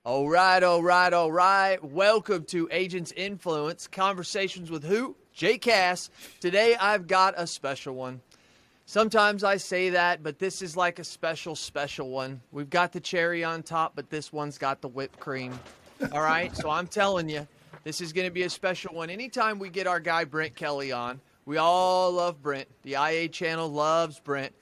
All right, all right, all right. Welcome to Agents Influence, Conversations with who? Jay Cass. Today I've got a special one. Sometimes I say that, but this is like a special one. We've got the cherry on top, but this one's got the whipped cream. All right, so I'm telling you, this is going to be a special one. Anytime we get our guy Brent Kelly on, we all love Brent. The IA channel loves Brent.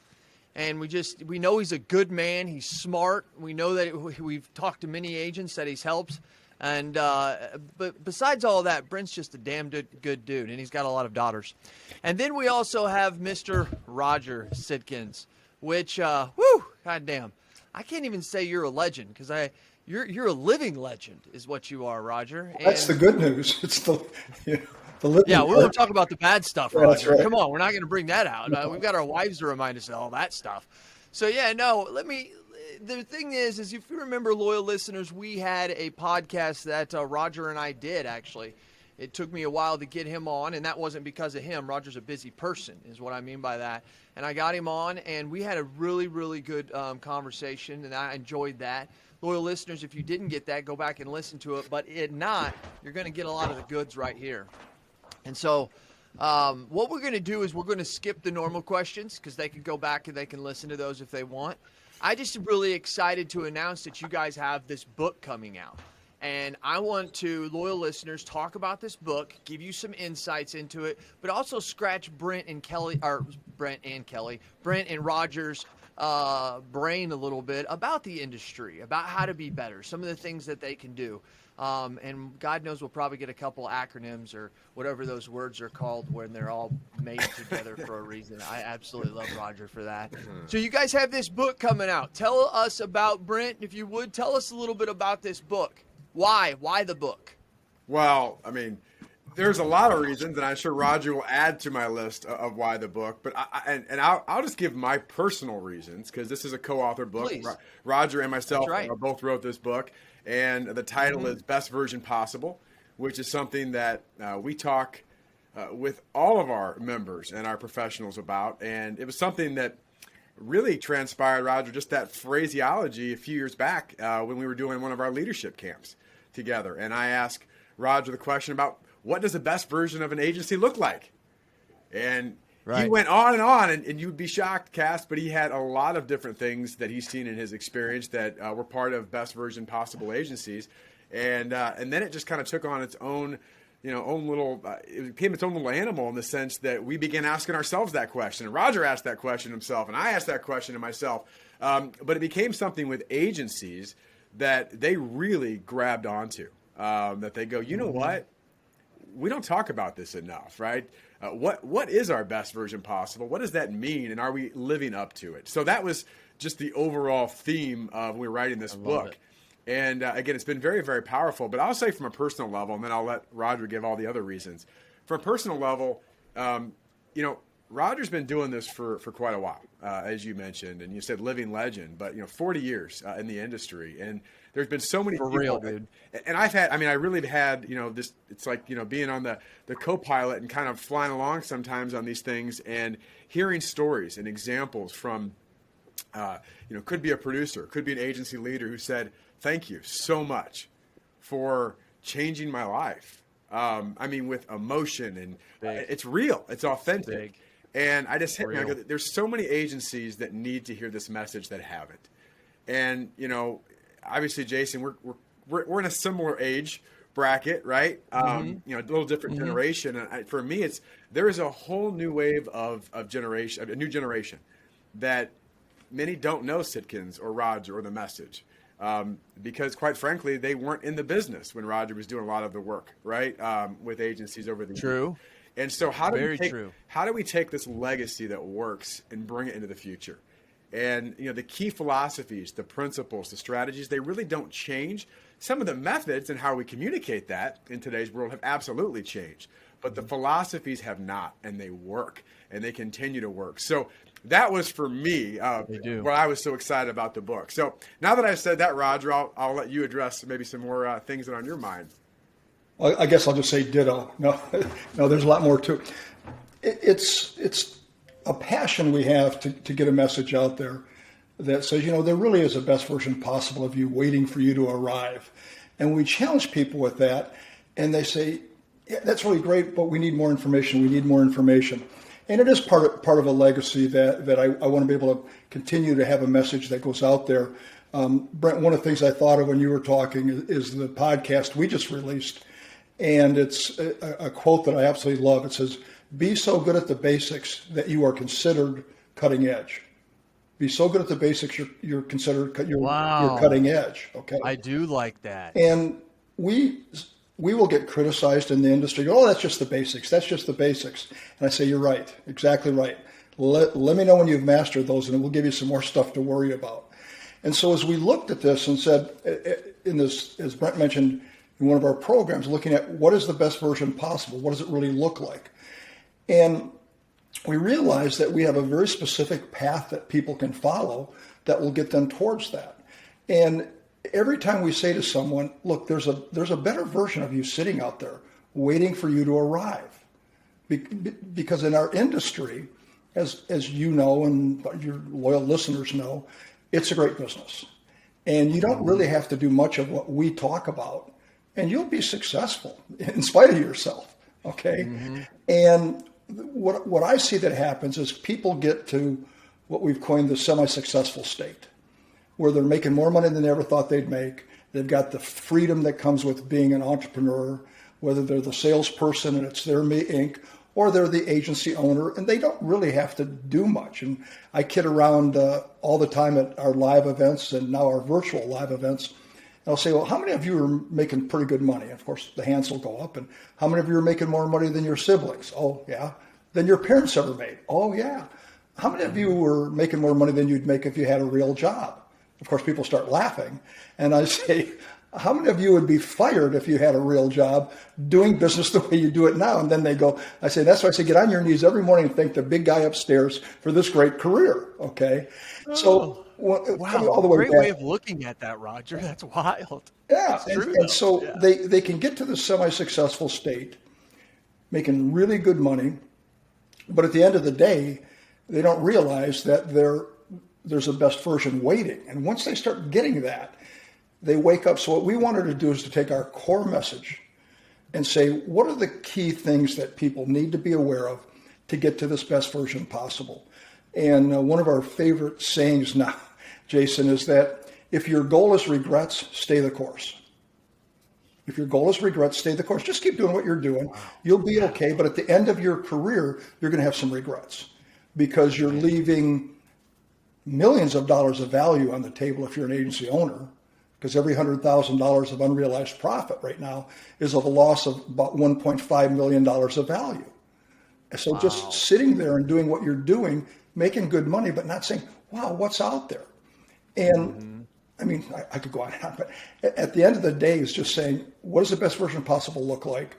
And we know he's a good man. He's smart. We know that we've talked to many agents that he's helped. And but besides all that, Brent's just a damn good dude, and he's got a lot of daughters. And then we also have Mr. Roger Sitkins, which, goddamn, I can't even say you're a legend because you're a living legend, is what you are, Roger. And that's the good news. It's the living. Yeah, we won't talk about the bad stuff, Roger. That's right. Come on, we're not going to bring that out. We've got our wives to remind us of all that stuff. So yeah, no, the thing is if you remember, loyal listeners, we had a podcast that Roger and I did, actually. It took me a while to get him on, and that wasn't because of him. Roger's a busy person, is what I mean by that. And I got him on, and we had a really, really good conversation, and I enjoyed that. Loyal listeners, if you didn't get that, go back and listen to it. But if not, you're going to get a lot of the goods right here. And so what we're going to do is we're going to skip the normal questions because they can go back and they can listen to those if they want. I just am really excited to announce that you guys have this book coming out. And I want to, loyal listeners, talk about this book, give you some insights into it, but also scratch Brent and Roger's brain a little bit about the industry, about how to be better, some of the things that they can do. And God knows we'll probably get a couple acronyms or whatever those words are called when they're all made together for a reason. I absolutely love Roger for that. So you guys have this book coming out. Tell us about, Brent, if you would, tell us a little bit about this book. Why? Why the book? Well, I mean, there's a lot of reasons, and I'm sure Roger will add to my list of why the book. But I'll just give my personal reasons because this is a co-author book. Please. Roger and myself right. both wrote this book, and the title is Best Version Possible, which is something that we talk with all of our members and our professionals about. And it was something that really transpired, Roger, just that phraseology a few years back when we were doing one of our leadership camps together. And I asked Roger the question about, what does the best version of an agency look like? And he went on, and you'd be shocked, Cass, but he had a lot of different things that he's seen in his experience that were part of best version possible agencies. And then it just kind of took on its own, it became its own little animal in the sense that we began asking ourselves that question. And Roger asked that question himself, and I asked that question to myself. But it became something with agencies that they really grabbed onto, that they go, you know what? We don't talk about this enough, right? What is our best version possible? What does that mean? And are we living up to it? So that was just the overall theme of when we were writing this book. And again, it's been very, very powerful. But I'll say from a personal level, and then I'll let Roger give all the other reasons. From a personal level, Roger's been doing this for quite a while, as you mentioned, and you said living legend, but 40 years in the industry, and there's been so many for people, real, dude. And I really have had, this. It's like being on the co-pilot and kind of flying along sometimes on these things and hearing stories and examples from, could be a producer, could be an agency leader who said, "Thank you so much for changing my life." With emotion and it's real, it's authentic. Big. And I just hit me. I go, there's so many agencies that need to hear this message that haven't. And obviously, Jason, we're in a similar age bracket, right? A little different generation. And for me, there is a whole new wave of generation, a new generation that many don't know Sitkins or Roger or the message. Because quite frankly, they weren't in the business when Roger was doing a lot of the work, right? With agencies over the years. True. And so how do we take this legacy that works and bring it into the future? And the key philosophies, the principles, the strategies, they really don't change. Some of the methods and how we communicate that in today's world have absolutely changed, but the philosophies have not, and they work, and they continue to work. So that was for me what I was so excited about the book. So now that I've said that, Roger, I'll let you address maybe some more things that are on your mind. Well, I guess I'll just say ditto. No, there's a lot more to it. It's a passion we have to get a message out there. that says, there really is a best version possible of you waiting for you to arrive. And we challenge people with that, and they say, yeah, that's really great, but we need more information. We need more information. And it is part of a legacy that I want to be able to continue to have a message that goes out there. Brent, one of the things I thought of when you were talking is the podcast we just released. And it's a quote that I absolutely love. It says, be so good at the basics that you are considered cutting edge. Be so good at the basics, you're considered you're cutting edge. Okay, I do like that. And we will get criticized in the industry. Oh, that's just the basics. That's just the basics. And I say, you're right, exactly right. Let me know when you've mastered those, and we'll give you some more stuff to worry about. And so as we looked at this and said, in this, as Brent mentioned in one of our programs, looking at what is the best version possible, what does it really look like, and we realized that we have a very specific path that people can follow that will get them towards that. And every time we say to someone, look, there's a better version of you sitting out there waiting for you to arrive. Because in our industry, as you know and your loyal listeners know, it's a great business. And you don't really have to do much of what we talk about, and you'll be successful in spite of yourself, okay? Mm-hmm. And what I see that happens is people get to what we've coined the semi-successful state, where they're making more money than they ever thought they'd make. They've got the freedom that comes with being an entrepreneur, whether they're the salesperson and it's their me Inc., or they're the agency owner, and they don't really have to do much. And I kid around all the time at our live events and now our virtual live events. And I'll say, well, how many of you are making pretty good money? And of course, the hands will go up. And how many of you are making more money than your siblings? Oh, yeah. Than your parents ever made? Oh, yeah. How many of you were making more money than you'd make if you had a real job? Of course, people start laughing. And I say, how many of you would be fired if you had a real job doing business the way you do it now? And then they go, I say, that's why I say, get on your knees every morning and thank the big guy upstairs for this great career. Okay. So wow, all the way great back, way of looking at that, Roger. That's wild. Yeah. That's true, and so they can get to the semi-successful state, making really good money. But at the end of the day, they don't realize that there's a best version waiting. And once they start getting that, they wake up. So what we wanted to do is to take our core message and say, what are the key things that people need to be aware of to get to this best version possible? And one of our favorite sayings now, Jason, is that if your goal is regrets, stay the course. If your goal is regrets, stay the course. Just keep doing what you're doing. You'll be okay. But at the end of your career, you're going to have some regrets because you're leaving millions of dollars of value on the table if you're an agency owner, because every $100,000 of unrealized profit right now is of a loss of about $1.5 million of value. And so just sitting there and doing what you're doing, making good money, but not saying, wow, what's out there? And I mean, I could go on and on, but at the end of the day, it's just saying, what does the best version possible look like?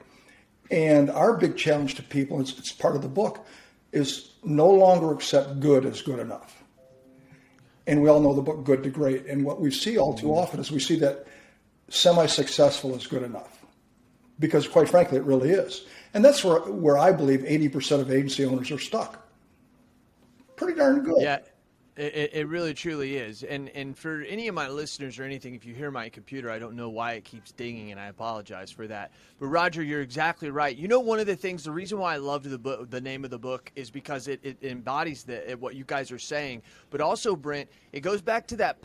And our big challenge to people, it's part of the book, is no longer accept good as good enough. And we all know the book Good to Great. And what we see all too often is we see that semi-successful is good enough. Because quite frankly, it really is. And that's where I believe 80% of agency owners are stuck. Pretty darn good. Yeah, it really truly is. And for any of my listeners or anything, if you hear my computer, I don't know why it keeps dinging, and I apologize for that. But Roger, you're exactly right. You know, one of the things, the reason why I loved the book, the name of the book, is because it embodies what you guys are saying. But also, Brent, it goes back to that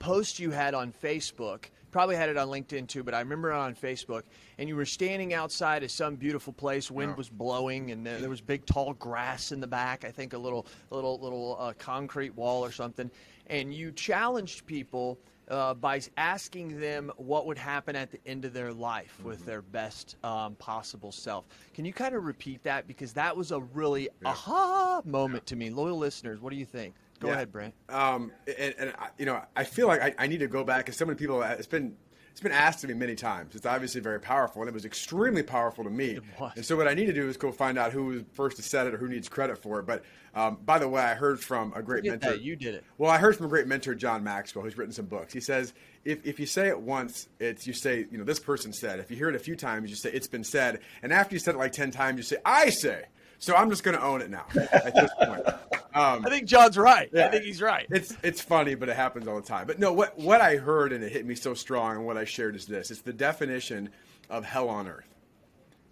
post you had on Facebook. Probably had it on LinkedIn too, but I remember it on Facebook. And you were standing outside of some beautiful place. Wind was blowing, and there was big, tall grass in the back. I think a little concrete wall or something. And you challenged people by asking them what would happen at the end of their life with their best possible self. Can you kind of repeat that? Because that was a really aha moment to me. Loyal listeners, what do you think? Go ahead, Brent. I feel like I need to go back, because so many people, it's been asked to me many times. It's obviously very powerful, and it was extremely powerful to me. And so what I need to do is go find out who was first to set it or who needs credit for it. But by the way, I heard from a great mentor. You did it. Well, I heard from a great mentor, John Maxwell, who's written some books. He says, if you say it once, you say, this person said. If you hear it a few times, you say, it's been said. And after you said it like 10 times, you say, I say. So I'm just going to own it now at this point. I think John's right. Yeah, I think he's right. It's funny, but it happens all the time. But no, what I heard and it hit me so strong, and what I shared is this: it's the definition of hell on earth,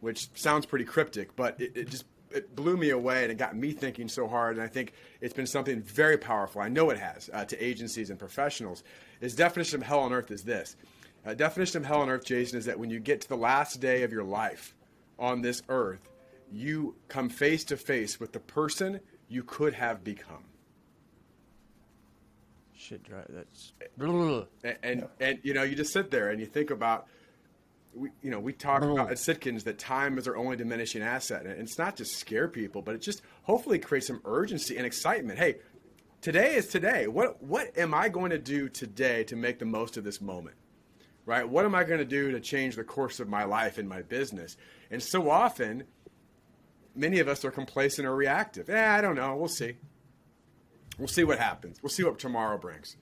which sounds pretty cryptic, but it blew me away, and it got me thinking so hard. And I think it's been something very powerful. I know it has to agencies and professionals. His definition of hell on earth is this: definition of hell on earth, Jason, is that when you get to the last day of your life on this earth, you come face to face with the person you could have become. Shit, that's and you just sit there and you think about, we talk about at Sitkins that time is our only diminishing asset, and it's not just scare people, but it just hopefully creates some urgency and excitement. Hey, today is today. What am I going to do today to make the most of this moment? Right? What am I going to do to change the course of my life and my business? And so often, many of us are complacent or reactive. I don't know. We'll see. We'll see what happens. We'll see what tomorrow brings.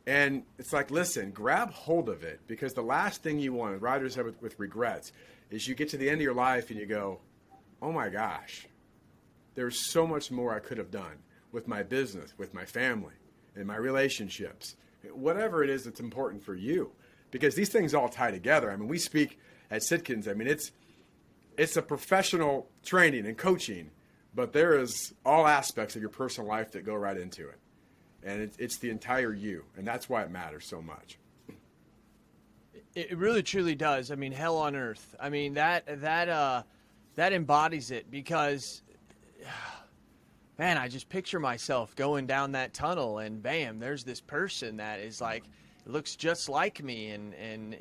And it's like, listen, grab hold of it, because the last thing you want, Roger said with regrets, is you get to the end of your life and you go, oh my gosh, there's so much more I could have done with my business, with my family, and my relationships, whatever it is that's important for you. Because these things all tie together. I mean, we speak at Sitkins. I mean, it's a professional training and coaching, but there is all aspects of your personal life that go right into it. And it's the entire you, and that's why it matters so much. It really truly does. I mean, hell on earth. I mean, that embodies it, because man, I just picture myself going down that tunnel and bam, there's this person that is like, looks just like me, and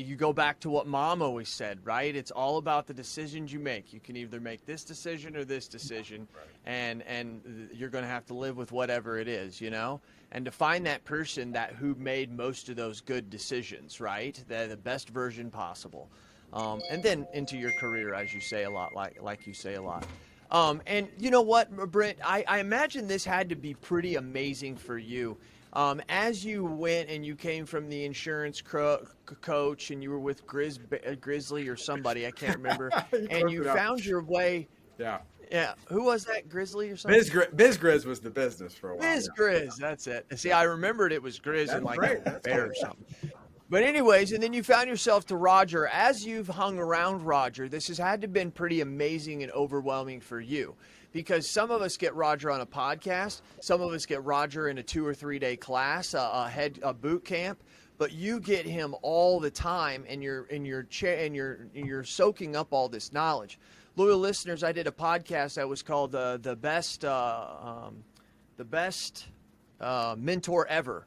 you go back to what Mom always said, right? It's all about the decisions you make. You can either make this decision or this decision, right. and you're going to have to live with whatever it is, And to find that person who made most of those good decisions, right? The best version possible, and then into your career, as you say a lot, like you say a lot. And you know what, Brent? I imagine this had to be pretty amazing for you. As you went and you came from the insurance coach and you were with Grizzly or somebody, I can't remember, and you found your way. Yeah. Yeah. Who was that, Grizzly or something? Biz Grizz was the business for a while. Biz Grizz, that's it. See, I remembered it was Grizz and like right. a bear or something. But anyways, and then you found yourself to Roger. As you've hung around Roger, this has had to been pretty amazing and overwhelming for you. Because some of us get Roger on a podcast, some of us get Roger in a 2 or 3 day class, a boot camp, but you get him all the time, and you're soaking up all this knowledge. Loyal listeners, I did a podcast that was called the best mentor ever.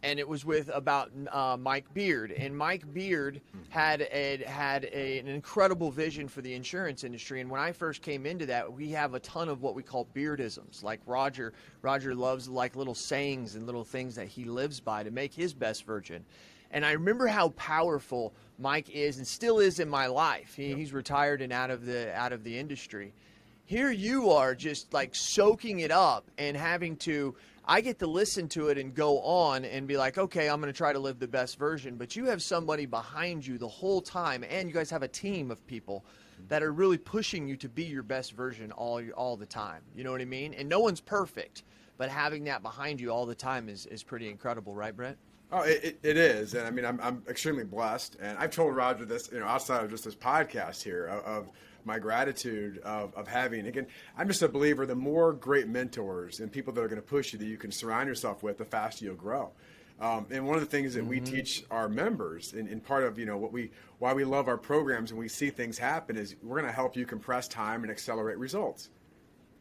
And it was about Mike Beard, and Mike Beard had an incredible vision for the insurance industry. And when I first came into that, we have a ton of what we call Beardisms. Like Roger loves like little sayings and little things that he lives by to make his best version. And I remember how powerful Mike is and still is in my life. He's retired and out of the industry. Here you are just like soaking it up and having to. I get to listen to it and go on and be like, okay, I'm going to try to live the best version. But you have somebody behind you the whole time, and you guys have a team of people that are really pushing you to be your best version all the time. You know what I mean? And no one's perfect, but having that behind you all the time is pretty incredible, right, Brent? Oh, it is. And I mean, I'm extremely blessed. And I've told Roger this, outside of just this podcast here, of my gratitude of having, again, I'm just a believer, the more great mentors and people that are going to push you that you can surround yourself with, the faster you'll grow. And one of the things that we teach our members, and part of why we love our programs and we see things happen, is we're going to help you compress time and accelerate results.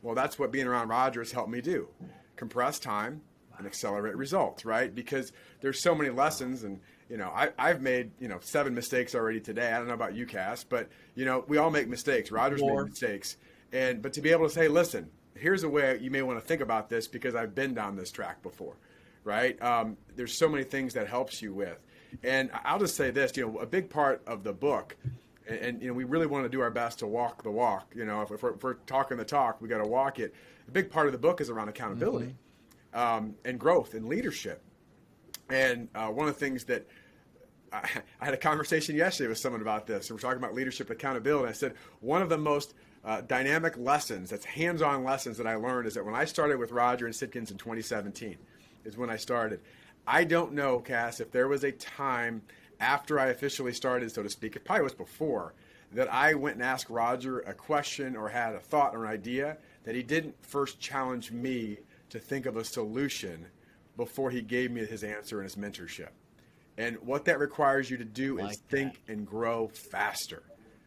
Well, that's what being around Roger has helped me do. Compress time and accelerate results, right? Because there's so many lessons, and I've made 7 mistakes already today. I don't know about you, Cass, but we all make mistakes. Roger's made mistakes, but to be able to say, listen, here's a way you may want to think about this because I've been down this track before, right? There's so many things that helps you with, and I'll just say this, a big part of the book, and we really want to do our best to walk the walk. If we're talking the talk, we got to walk it. A big part of the book is around accountability. And growth and leadership. And one of the things that I had a conversation yesterday with someone about this, and we're talking about leadership accountability. I said one of the most dynamic lessons, that's hands-on lessons that I learned, is that when I started with Roger and Sitkins in 2017 is when I started. I don't know, Cass, if there was a time after I officially started, so to speak, it probably was before, that I went and asked Roger a question or had a thought or an idea that he didn't first challenge me to think of a solution before he gave me his answer and his mentorship. And what that requires you to do is think and grow faster.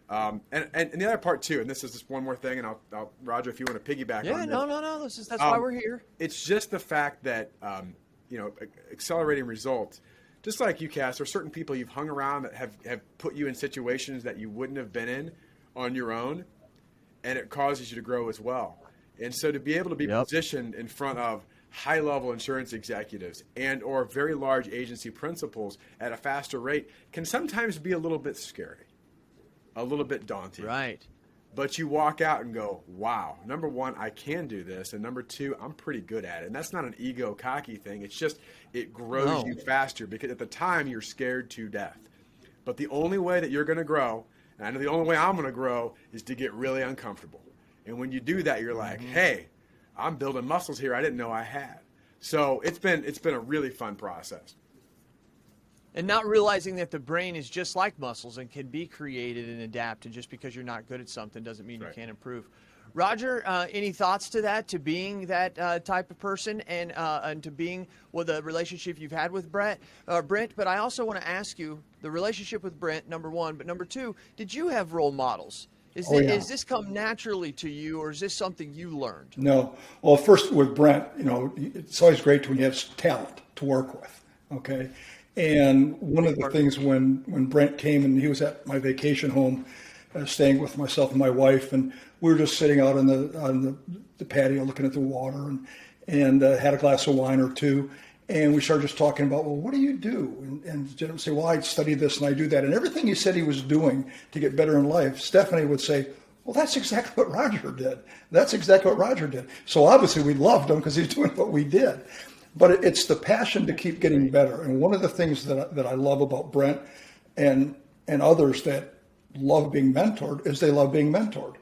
And the other part too, and this is just one more thing, and I'll Roger, if you want to piggyback on this. No. That's why we're here. It's just the fact that, accelerating results, just like you, Cass, there are certain people you've hung around that have put you in situations that you wouldn't have been in on your own, and it causes you to grow as well. And so to be able to be positioned in front of high-level insurance executives and or very large agency principals at a faster rate can sometimes be a little bit scary, a little bit daunting. Right. But you walk out and go, wow, number one, I can do this. And number two, I'm pretty good at it. And that's not an ego cocky thing. It's just, it grows you faster because at the time you're scared to death. But the only way that you're going to grow, and I know the only way I'm going to grow, is to get really uncomfortable. And when you do that, you're like, hey, I'm building muscles here I didn't know I had. So it's been a really fun process. And not realizing that the brain is just like muscles and can be created and adapted. Just because you're not good at something doesn't mean you can't improve. Roger, any thoughts to that, to being that type of person and to being the relationship you've had with Brent? But I also want to ask you, the relationship with Brent, number one, but number two, did you have role models? Is this come naturally to you, or is this something you learned? No. Well, first with Brent, it's always great when you have talent to work with, okay? And one of the things when Brent came and he was at my vacation home, staying with myself and my wife, and we were just sitting out on the patio looking at the water and had a glass of wine or two, and we started just talking about, well, what do you do? And Jen would say, well, I study this and I do that, and everything he said he was doing to get better in life, Stephanie would say, well, that's exactly what Roger did. That's exactly what Roger did. So obviously we loved him because he's doing what we did. But it's the passion to keep getting better. And one of the things that I love about Brent and others that love being mentored is they love being mentored.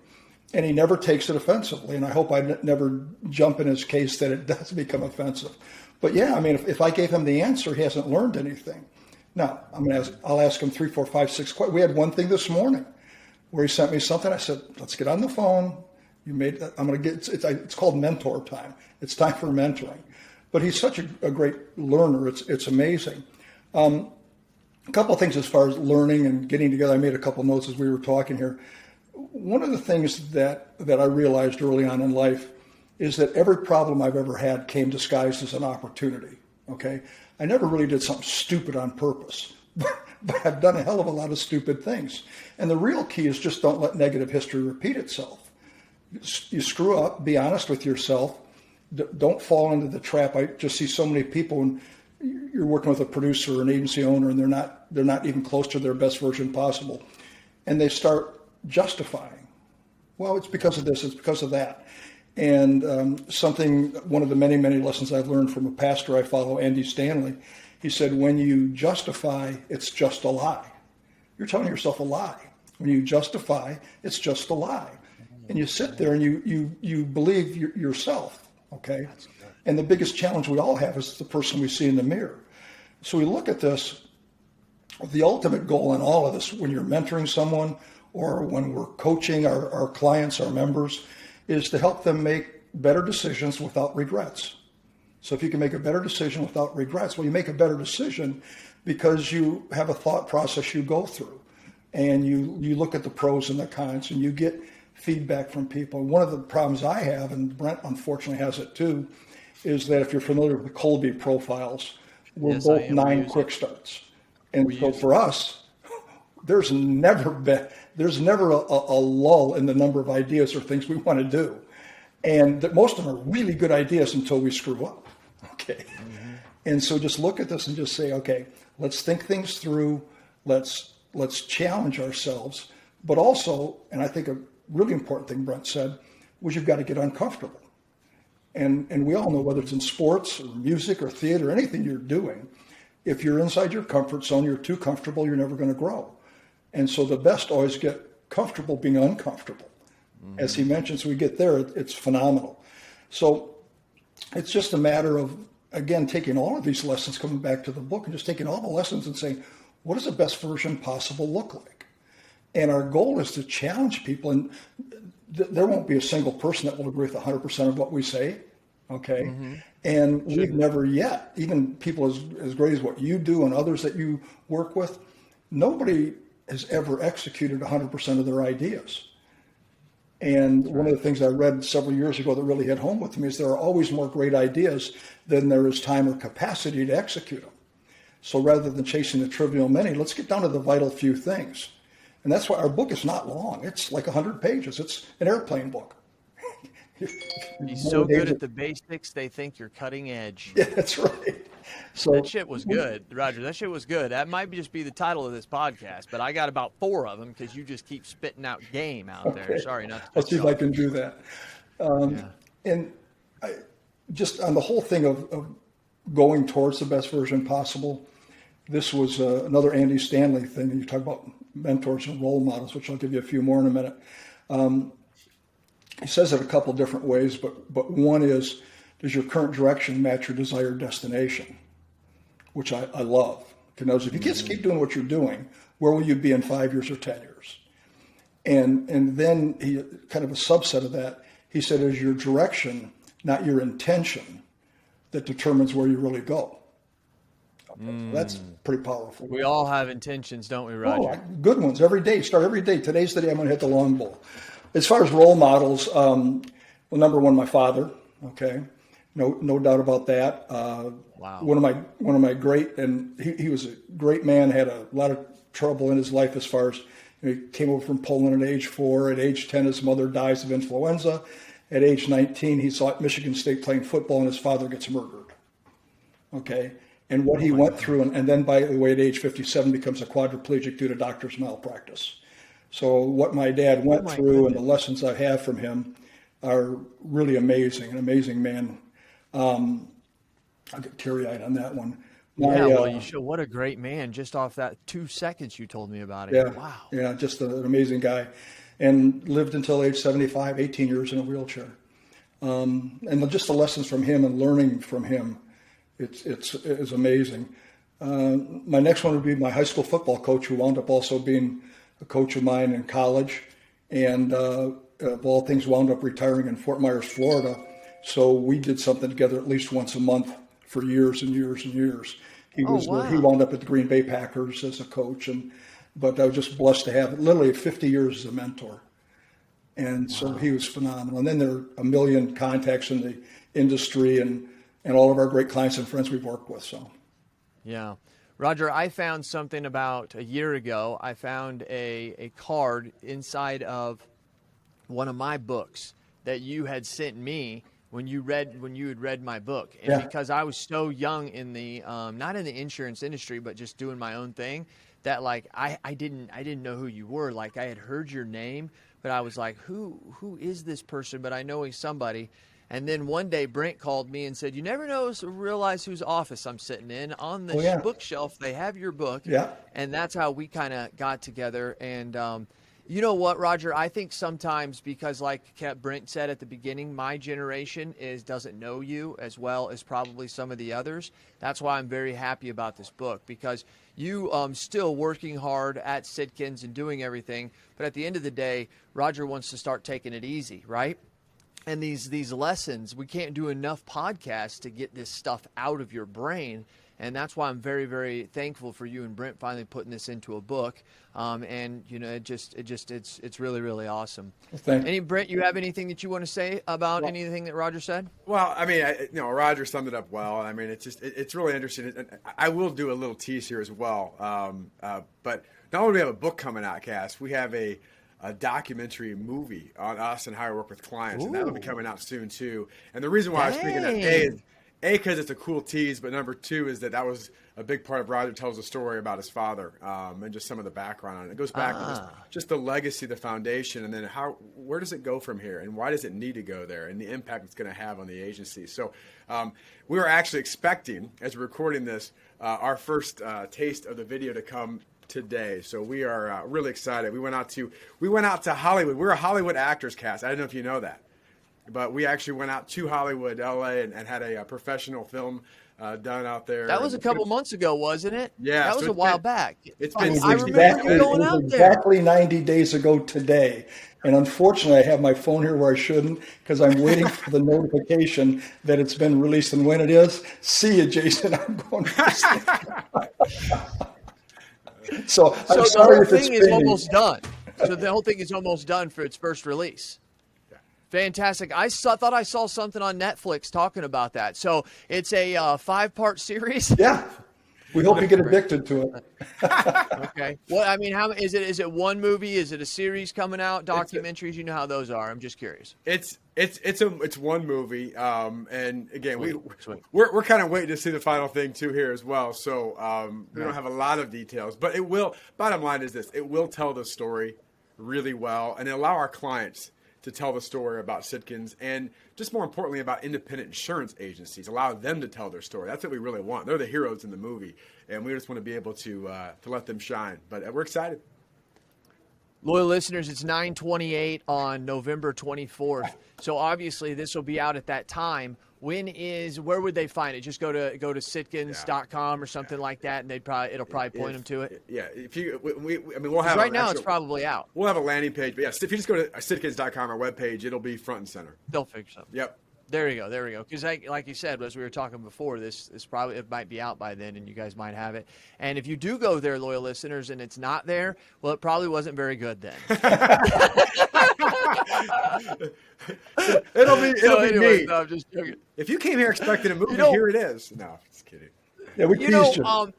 And he never takes it offensively. And I hope I never jump in his case that it does become offensive. But yeah, I mean, if I gave him the answer, he hasn't learned anything. Now, I'll ask him 3, 4, 5, 6 questions. We had one thing this morning where he sent me something. I said, let's get on the phone. It's called mentor time. It's time for mentoring. But he's such a great learner. It's amazing. A couple of things as far as learning and getting together. I made a couple of notes as we were talking here. One of the things that I realized early on in life is that every problem I've ever had came disguised as an opportunity. Okay, I never really did something stupid on purpose, but I've done a hell of a lot of stupid things. And the real key is just don't let negative history repeat itself. You screw up, be honest with yourself. Don't fall into the trap. I just see so many people when you're working with a producer or an agency owner and they're not even close to their best version possible. And they start justifying. Well, it's because of this, it's because of that. And one of the many, many lessons I've learned from a pastor I follow, Andy Stanley, he said, when you justify, it's just a lie. You're telling yourself a lie. When you justify, it's just a lie. And you sit there and you believe yourself. Okay. And the biggest challenge we all have is the person we see in the mirror. So we look at this, the ultimate goal in all of this, when you're mentoring someone or when we're coaching our clients, our members, is to help them make better decisions without regrets. So if you can make a better decision without regrets, well, you make a better decision because you have a thought process you go through and you look at the pros and the cons and you get feedback from people. One of the problems I have, and Brent unfortunately has it too, is that if you're familiar with the Colby profiles, we're both 9 quick starts. And so for us, there's never a lull in the number of ideas or things we want to do. And that most of them are really good ideas until we screw up. Okay. Mm-hmm. And so just look at this and just say, okay, let's think things through. Let's challenge ourselves. But also, and I think a really important thing Brent said, was you've got to get uncomfortable. And we all know, whether it's in sports or music or theater, anything you're doing, if you're inside your comfort zone, you're too comfortable, you're never going to grow. And so the best always get comfortable being uncomfortable. as he mentions, we get there, it's phenomenal. So it's just a matter of, again, taking all of these lessons, coming back to the book, and just taking all the lessons and saying, what does the best version possible look like? And our goal is to challenge people, and there won't be a single person that will agree with 100% of what we say, okay? And we've never yet, even people as great as what you do and others that you work with, nobody has ever executed 100% of their ideas. And one of the things I read several years ago that really hit home with me is there are always more great ideas than there is time or capacity to execute them. So rather than chasing the trivial many, let's get down to the vital few things. And that's why our book is not long. It's like 100 pages. It's an airplane book. He's so good at the basics, they think you're cutting edge. Yeah, that's right. So That shit was good, Roger. That shit was good. That might just be the title of this podcast, but I got about 4 of them because you just keep spitting out game out there. Okay. Sorry, not to Let's see if I can do that. Yeah. And just on the whole thing of going towards the best version possible, this was another Andy Stanley thing. You talk about mentors and role models, which I'll give you a few more in a minute. He says it a couple different ways, but one is, does your current direction match your desired destination? Which I love. Because if you just keep doing what you're doing, where will you be in 5 years or 10 years? And then he kind of a subset of that, he said, is your direction, not your intention, that determines where you really go. So that's pretty powerful. We all have intentions, don't we, Roger? Good ones every day. Start every day. Today's the day I'm going to hit the long bowl. As far as role models, well, number one, my father. Okay, no doubt about that. Wow. One of my great, and he was a great man. Had a lot of trouble in his life as far as he came over from Poland at age 4. At age 10, his mother dies of influenza. At age 19, he's at Michigan State playing football, and his father gets murdered. Okay. And what he went through, and then by the way, at age 57, becomes a quadriplegic due to doctor's malpractice. So what my dad went through and the lessons I have from him are really amazing, an amazing man. I'll get teary-eyed on that one. Well, you show what a great man just off that 2 seconds you told me about it. Yeah, Wow. Yeah, just an amazing guy. And lived until age 75, 18 years in a wheelchair. And just the lessons from him and learning from him, it's amazing. My next one would be my high school football coach, who wound up also being a coach of mine in college, and of all things wound up retiring in Fort Myers, Florida. So we did something together at least once a month for years and years and years. He wound up at the Green Bay Packers as a coach, but I was just blessed to have literally 50 years as a mentor. And so he was phenomenal. And then there are a million contacts in the industry and all of our great clients and friends we've worked with. So, yeah. Roger, I found something about a year ago. I found a card inside of one of my books that you had sent me when you had read my book. And because I was so young in the not in the insurance industry, but just doing my own thing, that like I didn't know who you were. Like I had heard your name, but I was like, who is this person? But I know he's somebody. And then one day Brent called me and said, you never realize whose office I'm sitting in. On the bookshelf, they have your book. Yeah. And that's how we kind of got together. And you know what, Roger? I think sometimes because like Brent said at the beginning, my generation doesn't know you as well as probably some of the others. That's why I'm very happy about this book, because you still working hard at Sitkins and doing everything. But at the end of the day, Roger wants to start taking it easy, right? And these lessons, we can't do enough podcasts to get this stuff out of your brain. And that's why I'm very, very thankful for you and Brent finally putting this into a book. And you know, it's really, really awesome. Brent, you have anything that you want to say about anything that Roger said? Well, I mean, Roger summed it up well. I mean, it's really interesting. I will do a little tease here as well. But not only do we have a book coming out, Cass, we have a documentary movie on us and how I work with clients, and that'll be coming out soon too. And the reason why I was thinking that is because it's a cool tease, but number two is that was a big part of Roger tells a story about his father and just some of the background on it. It goes back to just the legacy, the foundation, and then where does it go from here, and why does it need to go there, and the impact it's going to have on the agency. So we were actually expecting, as we're recording this, our first taste of the video to come today. So we are really excited. We went out to Hollywood. We're a Hollywood actors cast. I don't know if you know that, but we actually went out to Hollywood, LA, and had a professional film done out there. That was a couple months ago, wasn't it? Yeah, that was so a while back. It's It been. was I remember you going out there. exactly 90 days ago today. And unfortunately, I have my phone here where I shouldn't because I'm waiting for the notification that it's been released. And when it is, see you, Jason. I'm going to So So I'm the sorry whole if it's thing is pending. almost done. So the whole thing is almost done for its first release. Fantastic. Thought I saw something on Netflix talking about that. So it's a 5-part series. Yeah. We hope you get addicted to it. Okay. Well, I mean, how is it? Is it one movie? Is it a series coming out? Documentaries? You know how those are. I'm just curious. It's one movie, and again, Sweet. we're kind of waiting to see the final thing too here as well. So we don't have a lot of details, but it will. Bottom line is this: it will tell the story really well, and allow our clients to tell the story about Sitkins, and just more importantly about independent insurance agencies. Allow them to tell their story. That's what we really want. They're the heroes in the movie, and we just want to be able to let them shine. But we're excited. Loyal listeners, it's 9/28 on November 24th. So obviously this will be out at that time. Where would they find it? Just go to sitkins.com or something like that, and it'll probably point them to it. Yeah, if you, we'll have right now it's probably out. We'll have a landing page, but yeah, if you just go to sitkins.com, our webpage, it'll be front and center. They'll fix something. Yep. There we go. Because like you said, as we were talking before, this probably it might be out by then, and you guys might have it. And if you do go there, loyal listeners, and it's not there, well, it probably wasn't very good then. It'll be me. No, I'm just joking. If you came here expecting a movie, here it is. No, just kidding. Yeah, we teased you.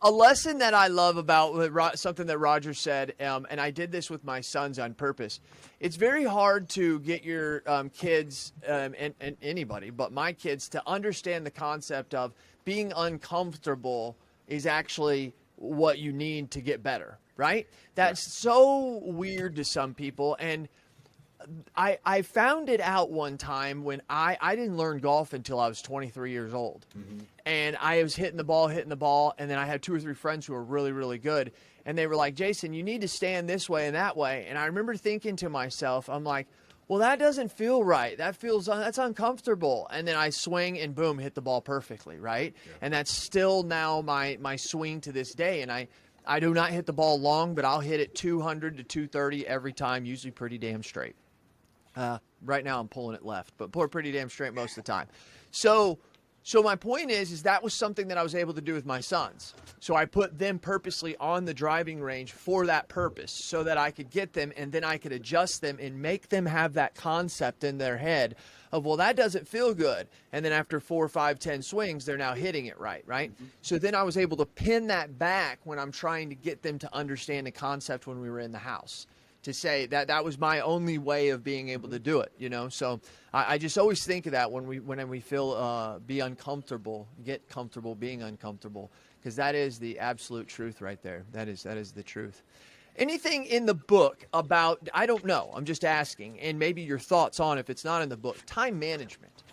A lesson that I love about something that Roger said, and I did this with my sons on purpose. It's very hard to get your kids and anybody, but my kids, to understand the concept of being uncomfortable is actually what you need to get better, right? That's so weird to some people, and I found it out one time when I didn't learn golf until I was 23 years old. Mm-hmm. And I was hitting the ball, and then I had 2 or 3 friends who were really, really good. And they were like, Jason, you need to stand this way and that way. And I remember thinking to myself, I'm like, well, that doesn't feel right. That's uncomfortable. And then I swing and boom, hit the ball perfectly, right? Yeah. And that's still now my swing to this day. And I do not hit the ball long, but I'll hit it 200 to 230 every time, usually pretty damn straight. Right now I'm pulling it left, but pretty damn straight most of the time. So my point is that was something that I was able to do with my sons. So I put them purposely on the driving range for that purpose, so that I could get them, and then I could adjust them and make them have that concept in their head of, well, that doesn't feel good. And then after 4, 5, 10 swings, they're now hitting it right? Mm-hmm. So then I was able to pin that back when I'm trying to get them to understand the concept when we were in the house. To say that was my only way of being able to do it, So I just always think of that when we feel be uncomfortable, get comfortable being uncomfortable, because that is the absolute truth right there. That is the truth. Anything in the book about, I don't know, I'm just asking, and maybe your thoughts on, if it's not in the book, time management.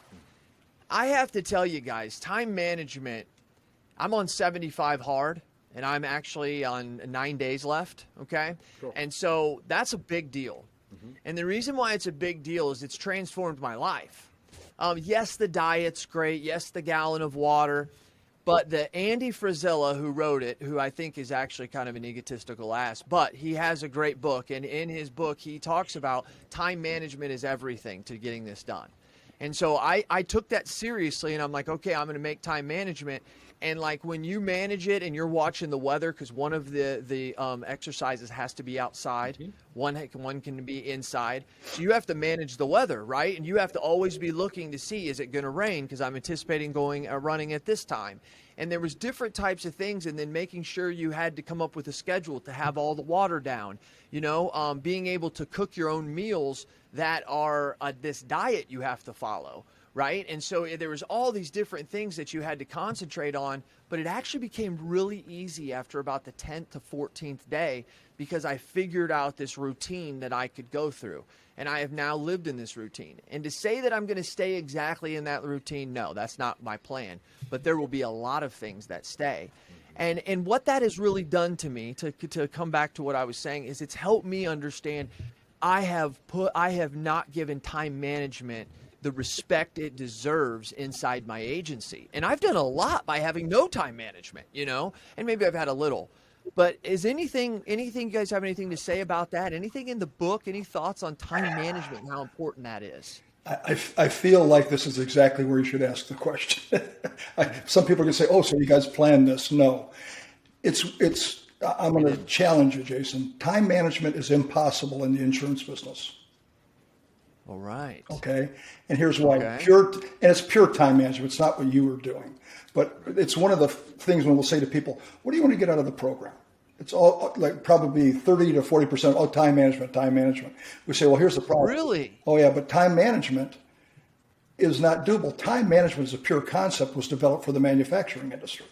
I have to tell you guys, time management, I'm on 75 hard. And I'm actually on 9 days left, okay? Cool. And so that's a big deal. Mm-hmm. And the reason why it's a big deal is it's transformed my life. Yes, the diet's great. Yes, the gallon of water. But the Andy Frisella who wrote it, who I think is actually kind of an egotistical ass, but he has a great book. And in his book, he talks about time management is everything to getting this done. And so I took that seriously, and I'm like, okay, I'm going to make time management. And like when you manage it and you're watching the weather, because one of the exercises has to be outside, mm-hmm. one can be inside. So you have to manage the weather, right? And you have to always be looking to see, is it going to rain? Because I'm anticipating running at this time. And there was different types of things, and then making sure you had to come up with a schedule to have all the water down. Being able to cook your own meals that are this diet you have to follow. Right? And so there was all these different things that you had to concentrate on, but it actually became really easy after about the 10th to 14th day, because I figured out this routine that I could go through. And I have now lived in this routine. And to say that I'm going to stay exactly in that routine, no, that's not my plan. But there will be a lot of things that stay. And what that has really done to me, to come back to what I was saying, is it's helped me understand I have not given time management the respect it deserves inside my agency. And I've done a lot by having no time management, and maybe I've had a little. But is anything you guys have anything to say about that? Anything in the book, any thoughts on time management and how important that is? I feel like this is exactly where you should ask the question. Some people are going to say, oh, so you guys planned this. No. I'm going to challenge you, Jason. Time management is impossible in the insurance business. All right. Okay. And here's why. Okay. It's pure time management. It's not what you were doing. But it's one of the things when we'll say to people, what do you want to get out of the program? It's all like probably 30 to 40%. Oh, time management. We say, well, here's the problem. Really? Oh, yeah. But time management is not doable. Time management as a pure concept was developed for the manufacturing industry.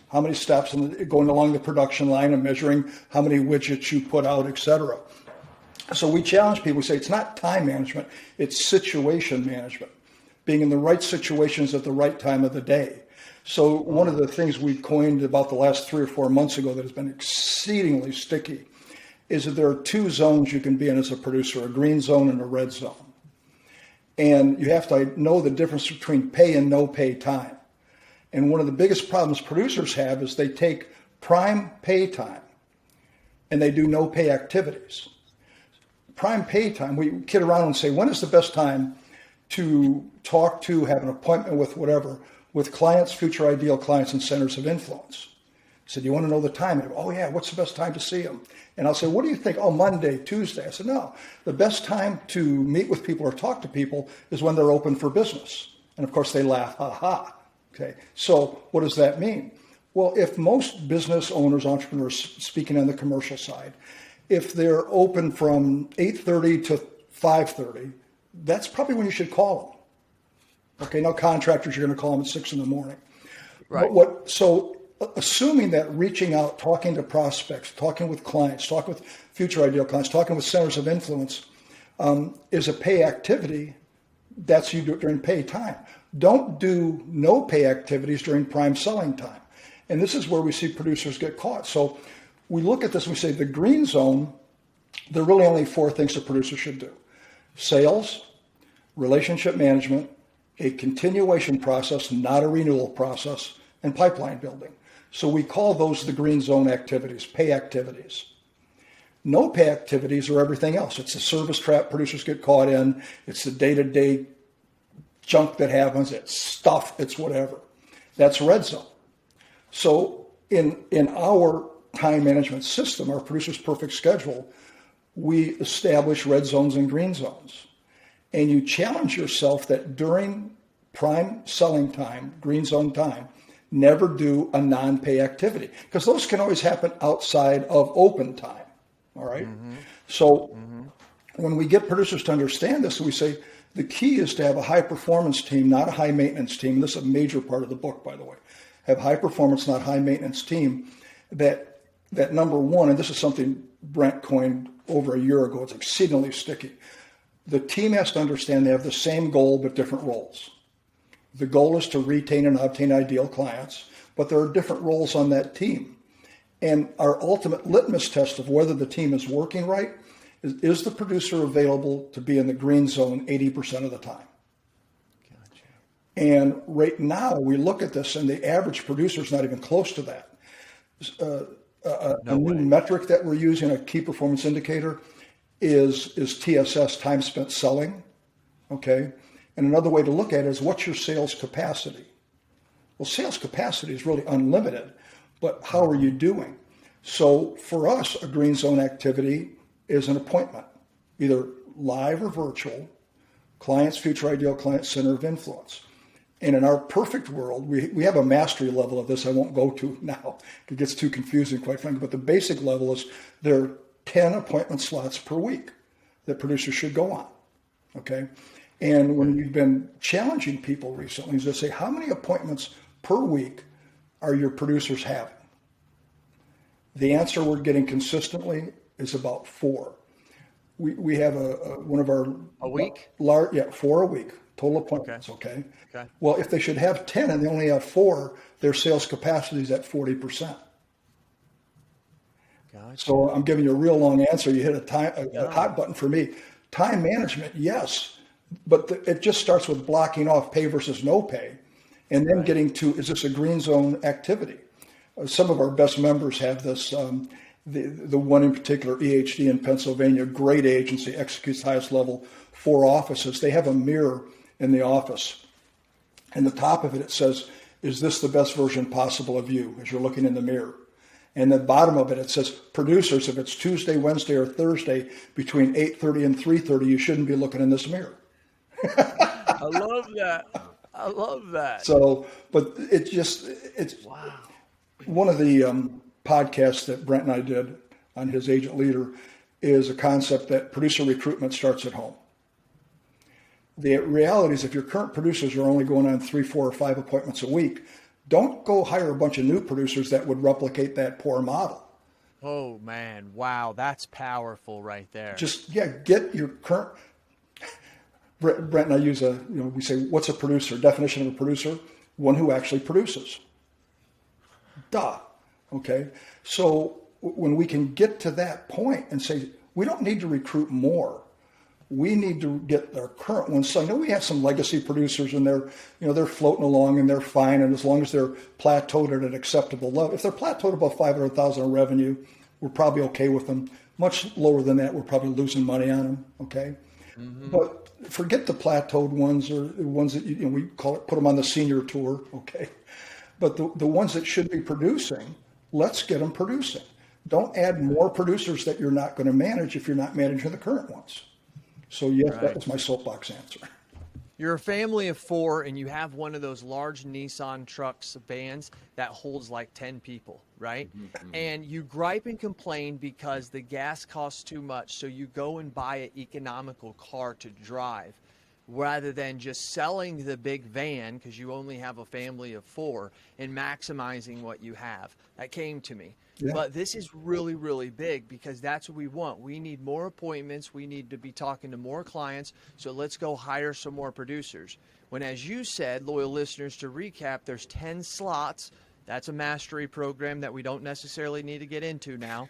How many steps going along the production line and measuring how many widgets you put out, et cetera. So we challenge people. We say it's not time management, it's situation management, being in the right situations at the right time of the day. So one of the things we coined about the last 3 or 4 months ago that has been exceedingly sticky is that there are 2 zones you can be in as a producer, a green zone and a red zone. And you have to know the difference between pay and no pay time. And one of the biggest problems producers have is they take prime pay time and they do no pay activities. Prime pay time, we kid around and say, when is the best time to talk to, have an appointment with whatever, with clients, future ideal clients, and centers of influence? I said, you want to know the time? And, oh yeah, what's the best time to see them? And I'll say, what do you think? Oh, Monday, Tuesday. I said, no, the best time to meet with people or talk to people is when they're open for business. And of course they laugh, ha ha. Okay, so what does that mean? Well, if most business owners, entrepreneurs, speaking on the commercial side, if they're open from 8:30 to 5:30, that's probably when you should call them. Okay, now contractors, you're going to call them at 6 in the morning. Right. So assuming that reaching out, talking to prospects, talking with clients, talking with future ideal clients, talking with centers of influence is a pay activity, that's you do it during pay time. Don't do no pay activities during prime selling time. And this is where we see producers get caught. So we look at this and we say the green zone, there are really only 4 things a producer should do: sales, relationship management, a continuation process, not a renewal process, and pipeline building. So we call those the green zone activities, pay activities. No pay activities are everything else. It's the service trap producers get caught in. It's the day-to-day junk that happens. It's stuff. It's whatever. That's red zone. So in our time management system, our producer's perfect schedule, we establish red zones and green zones. And you challenge yourself that during prime selling time, green zone time, never do a non-pay activity, because those can always happen outside of open time. All right. Mm-hmm. So when we get producers to understand this, we say the key is to have a high performance team, not a high maintenance team. And this is a major part of the book, by the way. Have high performance, not high maintenance team. That number one, and this is something Brent coined over a year ago, it's exceedingly sticky. The team has to understand they have the same goal but different roles. The goal is to retain and obtain ideal clients, but there are different roles on that team. And our ultimate litmus test of whether the team is working right is the producer available to be in the green zone 80% of the time. Gotcha. And right now we look at this and the average producer is not even close to that. A new metric that we're using, a key performance indicator, is TSS, time spent selling. Okay. And another way to look at it is, what's your sales capacity? Well, sales capacity is really unlimited, but how are you doing? So for us, a green zone activity is an appointment, either live or virtual, clients, future ideal client, center of influence. And in our perfect world, we have a mastery level of this I won't go to now. It gets too confusing, quite frankly. But the basic level is there are 10 appointment slots per week that producers should go on. Okay. And when we've been challenging people recently, is to say, how many appointments per week are your producers having? The answer we're getting consistently is about 4. We have one of our a week. 4 a week. total appointments, okay? Okay. Well, if they should have 10 and they only have 4, their sales capacity is at 40%. Gotcha. So I'm giving you a real long answer. You hit a No. hot button for me. Time management, yes, but it just starts with blocking off pay versus no pay, and then getting to, is this a green zone activity? Some of our best members have this. The one in particular, EHD in Pennsylvania, great agency, executes highest level, 4 offices. They have a mirror in the office, and the top of it says, "Is this the best version possible of you?" As you're looking in the mirror. And the bottom of it says, producers, if it's Tuesday, Wednesday, or Thursday between 8:30 and 3:30, you shouldn't be looking in this mirror. I love that. I love that. So, but it's Wow. one of the podcasts that Brent and I did on his agent leader is a concept that producer recruitment starts at home. The reality is if your current producers are only going on 3, 4, or 5 appointments a week, don't go hire a bunch of new producers that would replicate that poor model. Oh man, wow, that's powerful right there. Just, get your current. Brent and I use we say, what's a producer? Definition of a producer: one who actually produces. Duh. Okay. So when we can get to that point and say, we don't need to recruit more. We need to get our current ones. So I know we have some legacy producers and they're floating along and they're fine. And as long as they're plateaued at an acceptable level, if they're plateaued above 500,000 in revenue, we're probably okay with them. Much lower than that, we're probably losing money on them. Okay. Mm-hmm. But forget the plateaued ones or the ones that we call it, put them on the senior tour. Okay. But the ones that should be producing, let's get them producing. Don't add more producers that you're not going to manage if you're not managing the current ones. So yes, That was my soapbox answer. You're a family of 4 and you have one of those large Nissan trucks, vans that holds like 10 people, right? Mm-hmm. And you gripe and complain because the gas costs too much. So you go and buy an economical car to drive rather than just selling the big van because you only have a family of 4 and maximizing what you have. That came to me. Yeah. But this is really, really big because that's what we want. We need more appointments. We need to be talking to more clients. So let's go hire some more producers. When, as you said, loyal listeners, to recap, there's 10 slots. That's a mastery program that we don't necessarily need to get into now.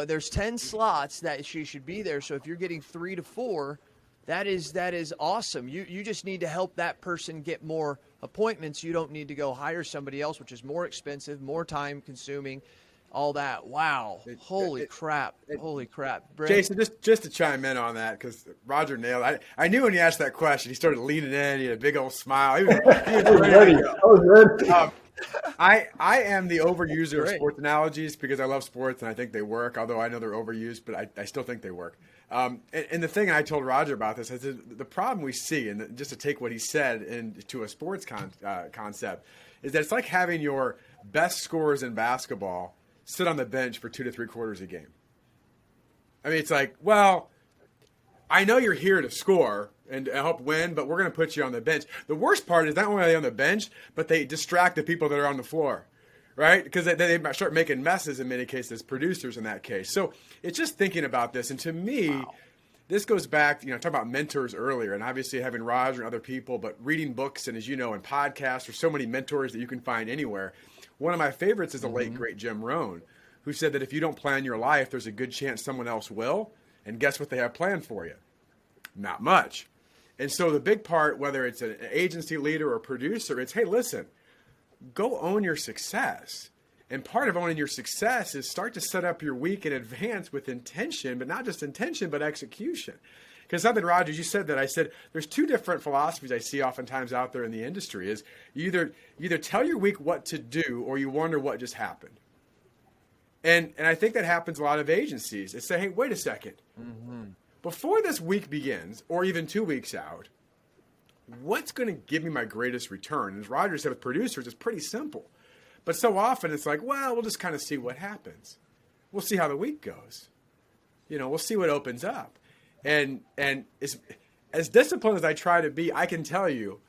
There's 10 slots that she should be there. So if you're getting 3 to 4, that is awesome. You just need to help that person get more appointments. You don't need to go hire somebody else, which is more expensive, more time consuming. All that. Wow. Holy crap. Brent? Jason, just to chime in on that, because Roger nailed it. I knew when he asked that question, he started leaning in. He had a big old smile. He was ready to go. I was ready. I am the overuser of sports analogies because I love sports and I think they work, although I know they're overused, but I still think they work. And the thing, and I told Roger about this, is the problem we see, and just to take what he said into a sports concept, is that it's like having your best scorers in basketball sit on the bench for 2 to 3 quarters a game. I mean, it's like, well, I know you're here to score and help win, but we're going to put you on the bench. The worst part is not only are they on the bench, but they distract the people that are on the floor, right? Because they start making messes in many cases, producers in that case. So it's just thinking about this. And to me, this goes back, talking about mentors earlier, and obviously having Roger and other people, but reading books and, as you know, in podcasts, there's so many mentors that you can find anywhere. One of my favorites is the late, great Jim Rohn, who said that if you don't plan your life, there's a good chance someone else will. And guess what they have planned for you? Not much. And so the big part, whether it's an agency leader or a producer, it's, hey, listen, go own your success. And part of owning your success is start to set up your week in advance with intention, but not just intention, but execution. Because something, Roger, you said that I said there's 2 different philosophies I see oftentimes out there in the industry is you either tell your week what to do or you wonder what just happened. And I think that happens a lot of agencies. They say, hey, wait a second. Mm-hmm. Before this week begins, or even 2 weeks out, what's going to give me my greatest return? And as Roger said with producers, it's pretty simple. But so often it's like, well, we'll just kind of see what happens. We'll see how the week goes. We'll see what opens up. And as disciplined as I try to be, I can tell you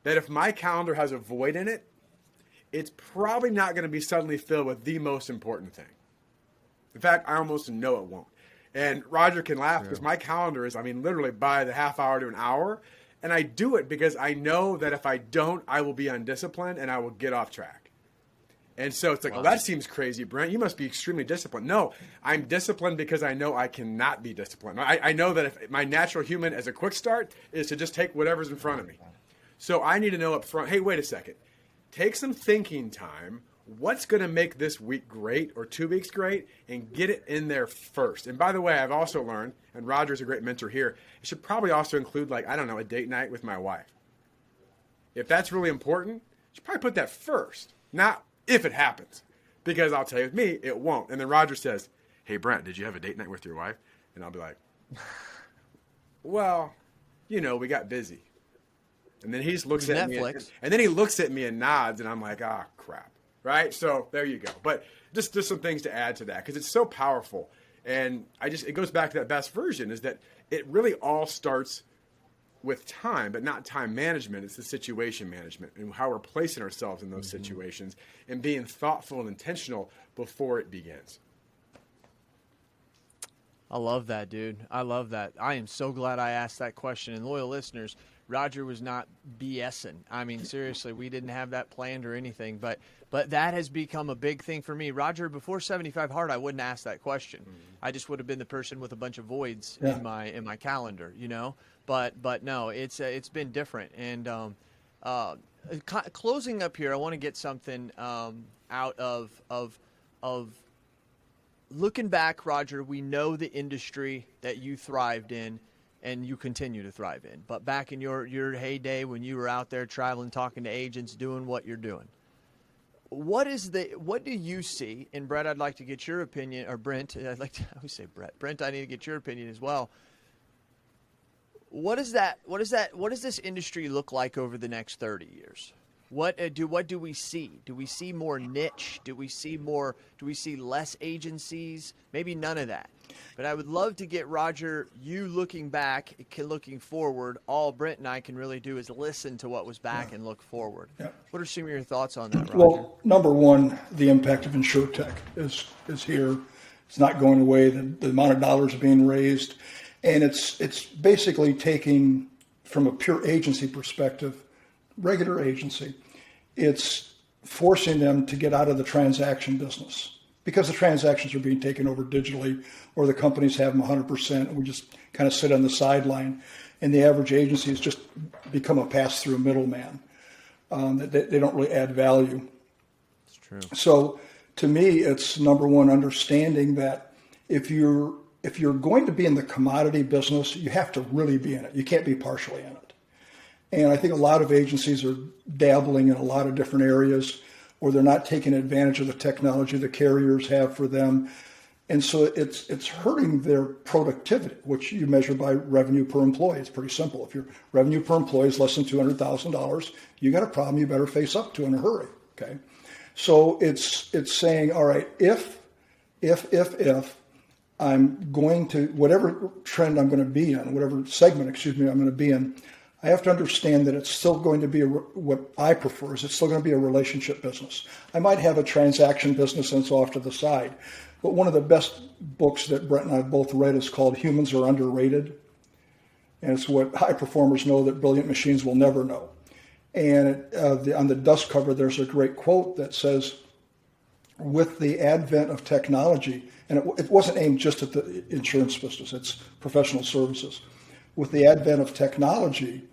that if my calendar has a void in it, it's probably not going to be suddenly filled with the most important thing. In fact, I almost know it won't. And Roger can laugh because my calendar is, literally by the half hour to an hour, And I do it because I know that if I don't, I will be undisciplined and I will get off track. And so it's like, well, that seems crazy, Brent. You must be extremely disciplined. No, I'm disciplined because I know I cannot be disciplined. I know that if my natural human as a quick start is to just take whatever's in front of me. So I need to know up front, hey, wait a second. Take some thinking time. What's going to make this week great or 2 weeks great, and get it in there first. And by the way, I've also learned, and Roger's a great mentor here, it should probably also include, like, I don't know, a date night with my wife. If that's really important, you should probably put that first, not if it happens. Because I'll tell you, with me, it won't. And then Roger says, hey, Brent, did you have a date night with your wife? And I'll be like, well, we got busy. And then he just looks at me, and then he looks at me and nods, and I'm like, ah, crap. Right? So there you go. But just some things to add to that, because it's so powerful. And it goes back to that best version, is that it really all starts with time, but not time management. It's the situation management and how we're placing ourselves in those situations and being thoughtful and intentional before it begins. I love that, dude. I love that. I am so glad I asked that question. And loyal listeners, Roger was not BSing. I mean, seriously, we didn't have that planned or anything, but that has become a big thing for me. Roger, before 75 Hard, I wouldn't ask that question. I just would have been the person with a bunch of voids in my calendar, But no, it's been different. And closing up here, I want to get something out of looking back, Roger. We know the industry that you thrived in and you continue to thrive in. But back in your heyday, when you were out there traveling, talking to agents, doing what you're doing, what do you see? And Brett, I'd like to get your opinion, or Brent, I always say Brett. Brent, I need to get your opinion as well. What does this industry look like over the next 30 years? What do we see? Do we see more niche? Do we see less agencies? Maybe none of that. But I would love to get, Roger, you looking back, looking forward. All Brent and I can really do is listen to what was back and look forward. Yeah. What are some of your thoughts on that, Roger? Well, number one, the impact of Insurtech is here. It's not going away. The amount of dollars being raised. And it's basically taking, from a pure agency perspective, regular agency, it's forcing them to get out of the transaction business, because the transactions are being taken over digitally, or the companies have them 100%, and we just kind of sit on the sideline. And the average agency has just become a pass-through middleman. They don't really add value. It's true. So to me, it's number one, understanding that if you're going to be in the commodity business, you have to really be in it. You can't be partially in it. And I think a lot of agencies are dabbling in a lot of different areas, or they're not taking advantage of the technology the carriers have for them. And so it's hurting their productivity, which you measure by revenue per employee. It's pretty simple. If your revenue per employee is less than $200,000, you got a problem you better face up to in a hurry. Okay. So it's saying, all right, if I'm going to, whatever trend I'm going to be in, whatever segment, I'm going to be in, I have to understand that it's still going to be what I prefer is it's still going to be a relationship business. I might have a transaction business and it's off to the side, but one of the best books that Brent and I both read is called Humans Are Underrated. And it's what high performers know that brilliant machines will never know. And on the dust cover, there's a great quote that says, with the advent of technology, and it wasn't aimed just at the insurance business, it's professional services. With the advent of technology,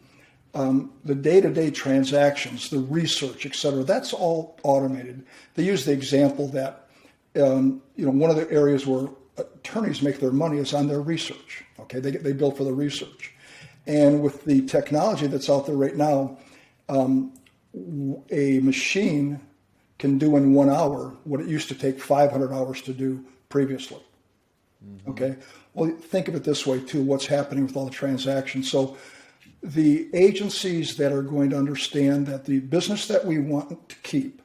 the day-to-day transactions, the research, et cetera, that's all automated. They use the example that, one of the areas where attorneys make their money is on their research. Okay, they bill for the research. And with the technology that's out there right now, a machine can do in 1 hour what it used to take 500 hours to do previously. Mm-hmm. Okay, well, think of it this way too, what's happening with all the transactions. So the agencies that are going to understand that the business that we want to keep,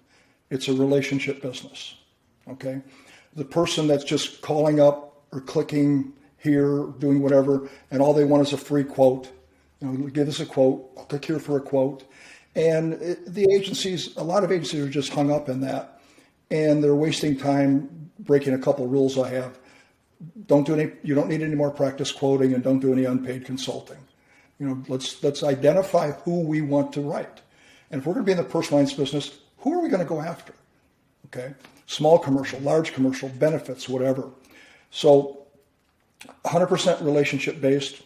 it's a relationship business. Okay, the person that's just calling up or clicking here, doing whatever, and all they want is a free quote. Give us a quote, I'll click here for a quote. And the agencies, a lot of agencies are just hung up in that, and they're wasting time breaking a couple of rules I have. You don't need any more practice quoting, and don't do any unpaid consulting. Let's identify who we want to write. And if we're going to be in the personal lines business, who are we going to go after? Okay, small commercial, large commercial, benefits, whatever. So 100% relationship based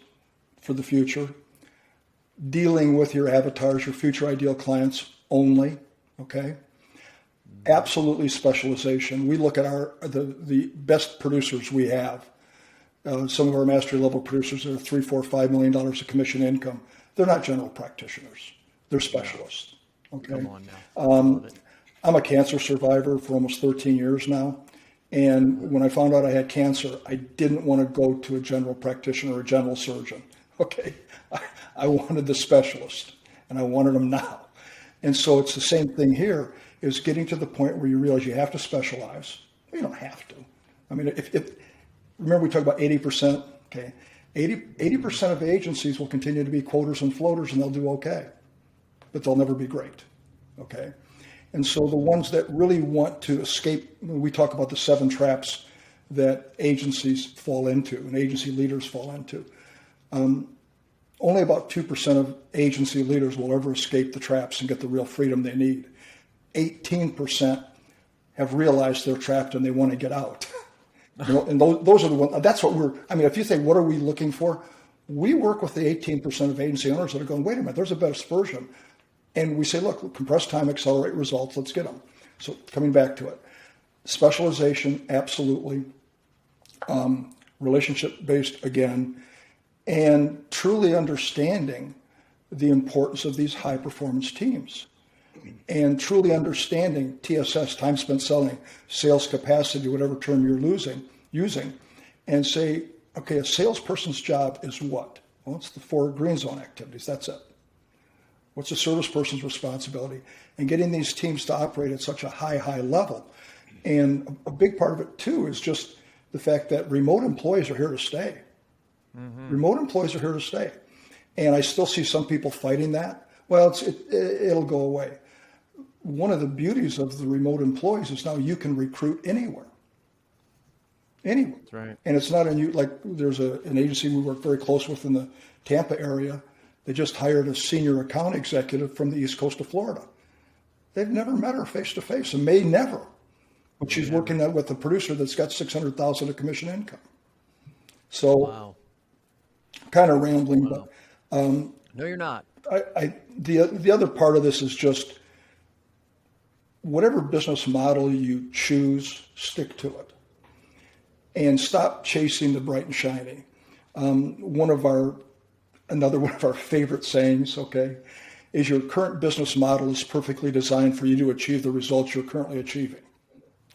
for the future, dealing with your avatars, your future ideal clients only, okay? Absolutely specialization. We look at the best producers we have. Some of our mastery level producers are $3, $4, $5 million of commission income. They're not general practitioners. They're specialists. Okay. Come on now. I'm a cancer survivor for almost 13 years now. And when I found out I had cancer, I didn't want to go to a general practitioner or a general surgeon. Okay. I wanted the specialist, and I wanted them now. And so it's the same thing here, is getting to the point where you realize you have to specialize. You don't have to. I mean, remember we talked about 80%, okay? 80% of agencies will continue to be quoters and floaters, and they'll do okay, but they'll never be great, okay? And so the ones that really want to escape, we talk about the 7 traps that agencies fall into and agency leaders fall into. Only about 2% of agency leaders will ever escape the traps and get the real freedom they need. 18% have realized they're trapped and they want to get out. And those are the ones, that's what if you say, what are we looking for? We work with the 18% of agency owners that are going, wait a minute, there's a best version. And we say, look, compress time, accelerate results, let's get them. So coming back to it, specialization, absolutely. Relationship-based, again, and truly understanding the importance of these high-performance teams. And truly understanding TSS, time spent selling, sales capacity, whatever term you're using, and say, okay, a salesperson's job is what? Well, it's the 4 green zone activities, that's it. What's a service person's responsibility? And getting these teams to operate at such a high level. And a big part of it, too, is just the fact that remote employees are here to stay. Mm-hmm. Remote employees are here to stay. And I still see some people fighting that. Well, it'll go away. One of the beauties of the remote employees is now you can recruit anywhere. Anywhere. That's right. And it's not like there's an agency we work very close with in the Tampa area. They just hired a senior account executive from the East Coast of Florida. They've never met her face to face and may never. But she's working with a producer that's got $600,000 of commission income. So, wow. Kind of rambling, wow. But no, you're not. The other part of this is just whatever business model you choose, stick to it, and stop chasing the bright and shiny. Another one of our favorite sayings, okay, is your current business model is perfectly designed for you to achieve the results you're currently achieving.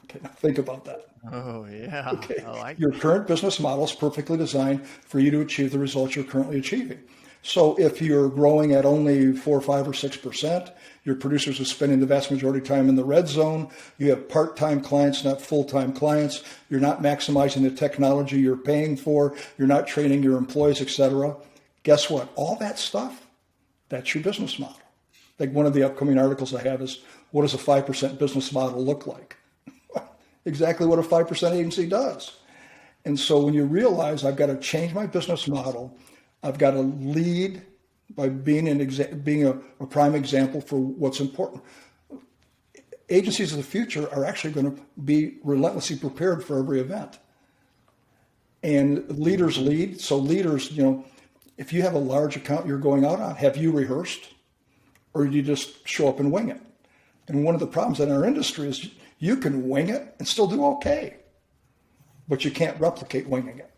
Okay, now think about that. Oh, yeah. Okay. I like your current business model is perfectly designed for you to achieve the results you're currently achieving. So if you're growing at only 4, 5, or 6%, your producers are spending the vast majority of time in the red zone. You have part-time clients, not full-time clients. You're not maximizing the technology you're paying for. You're not training your employees, etc. Guess what? All that stuff, that's your business model. Like one of the upcoming articles I have is, what does a 5% business model look like? Exactly what a 5% agency does. And so when you realize I've got to change my business model, I've got to lead by being a prime example for what's important. Agencies of the future are actually going to be relentlessly prepared for every event. And leaders lead. So leaders, if you have a large account you're going out on, have you rehearsed? Or do you just show up and wing it? And one of the problems in our industry is you can wing it and still do okay, but you can't replicate winging it.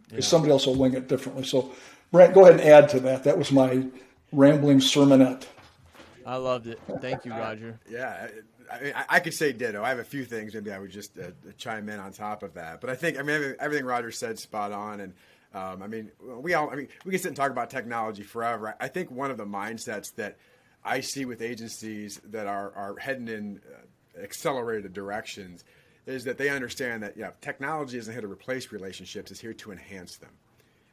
Because somebody else will wing it differently. So, Brent, go ahead and add to that. That was my rambling sermonette. I loved it. Thank you, Roger. Yeah, I could say ditto. I have a few things. Maybe I would just chime in on top of that. But I think everything Roger said spot on. And we can sit and talk about technology forever. I think one of the mindsets that I see with agencies that are heading in accelerated directions is that they understand that technology isn't here to replace relationships; it's here to enhance them,